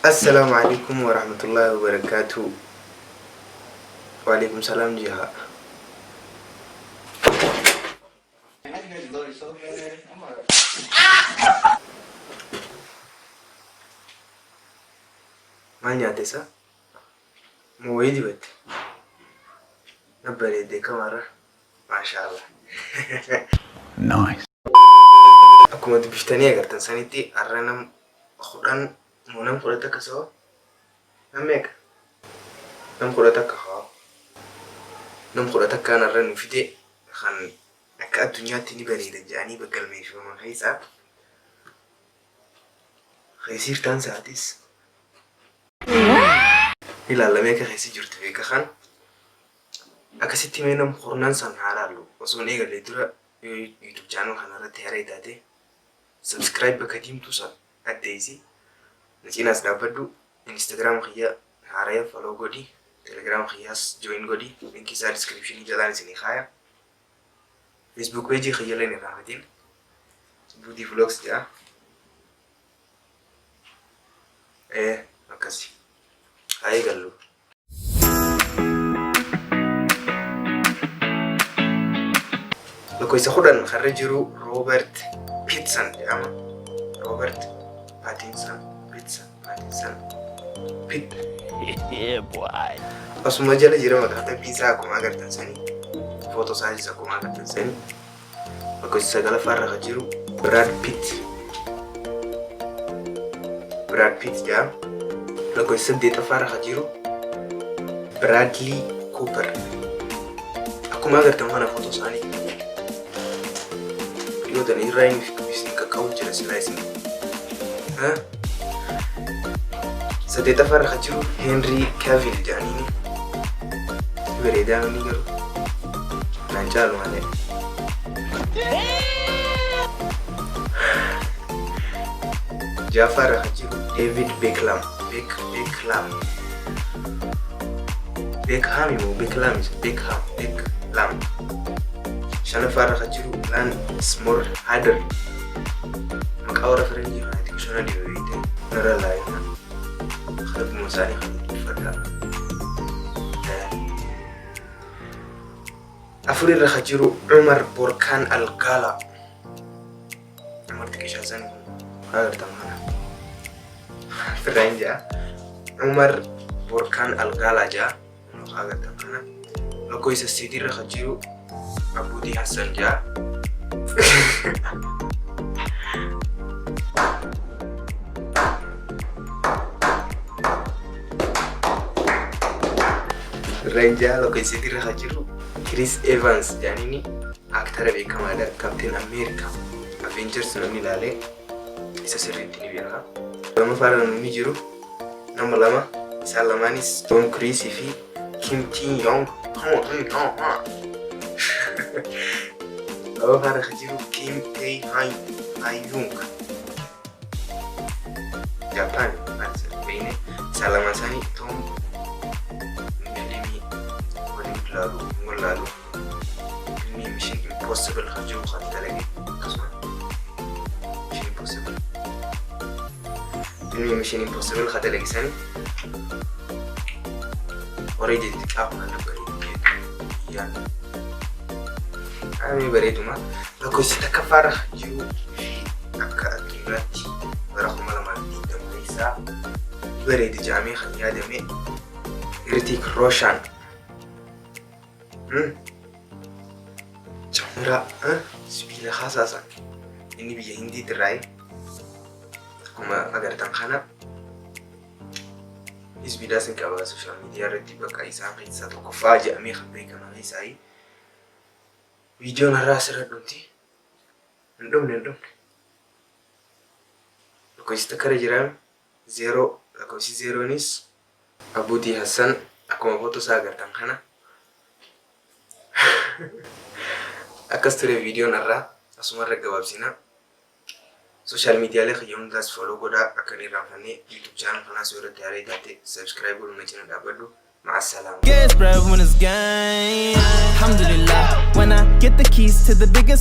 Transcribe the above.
السلام عليكم ورحمة الله وبركاته. وعليكم السلام جيها. ما نياتي سا مويدي بت نبري ديك مرة ما شاء الله. نايس. أكو مد بيشتني أقدر تنسانيتي أرنم خوران منام خورتك سوا نمك نم خورتك خا نم خورتك كان أرن فيدي خان أكاد الدنيا تني بريدة جاني بقل ميشو من هيسا خيسير تان ساعتيس إلا لميك خيسي جرت فيك خان أكسيتي منام خورنان سان حالالو وصوني قال لي ترى يوتيوب channel خان رتي هري تاتي سبسكرايب بكتيم توصل أديسي نجينا سنابدو انستغرام خيا هاريا فولو غودي تليجرام خياس جوين غودي لينكي سا ديسكريبشن جدان سني خايا فيسبوك بيجي خيا لين راحتين بودي فلوكس جا مكاسي هاي قالو لكو يسخدن خرجرو روبرت بيتسون يا روبرت باتينسون باتينسون بيت Yeah, boy. asuma jala jira makata pizza akkuma agartan sani photo size akkuma agartan sani bakka sagala farra jiru Brad Pitt ja bakka saddeeta farra jiru Bradley Cooper akkuma agartan mana photo sani yo dan irain fisin ka kaun jira slice ha saddeeta farra jiru Henry Cavill janini beredaan ni garu lancalu male Jafar Hajiru David Beckham Shanafar Hajiru Lan Small Hader Makawara Ferenji Hati Kushona di Wite Nara lain Khalid Musani Khalid Fadha أفرير خجرو عمر بوركان الغالا عمر تكيشازان هذا تماما فرين جا عمر بوركان الغالا جا هذا تماما لو كويس السيدي خجرو أبو دي حسن جا فرين جا لو كويس السيدي خجرو Chris Evans yani ni aktara beekamaa dha Captain America Avengers namni ilaale isa sirriitti ni beeka. Nama faana namni jiru nama lama isaan lamaanis Tom Cruise fi Kim Tae-young nama faana jiru Kim Tae-hyung Japan beine isaan lamaan isaanii Tom lalu ini Mission Impossible khajru khatta lagi kasma Mission Impossible khatta lagi sani already aku nak beri ya kami beri itu mah lagu sita kafar khajru akka akirati barakum malam tidak bisa beri di jami khanya demi Hrithik Roshan Chandra, sebila khasa ini biaya Hindi terai. Kuma agar tangkana, isbida sengkawa social media reti bakai sampai satu kofaja ami khabai kana isai. Video nara serat nanti, nendom. Loko istakara jiram zero, loko si zero nis. Abu Di Hasan, aku mau foto agar tangkana. Akas ture video narra asuma gabaabsina social media le khayun das follow goda akani ramfani YouTube channel kana sura tare date subscribe godu machina dabadu ma assalam. Get spread when it's game. Alhamdulillah when I get the keys to the biggest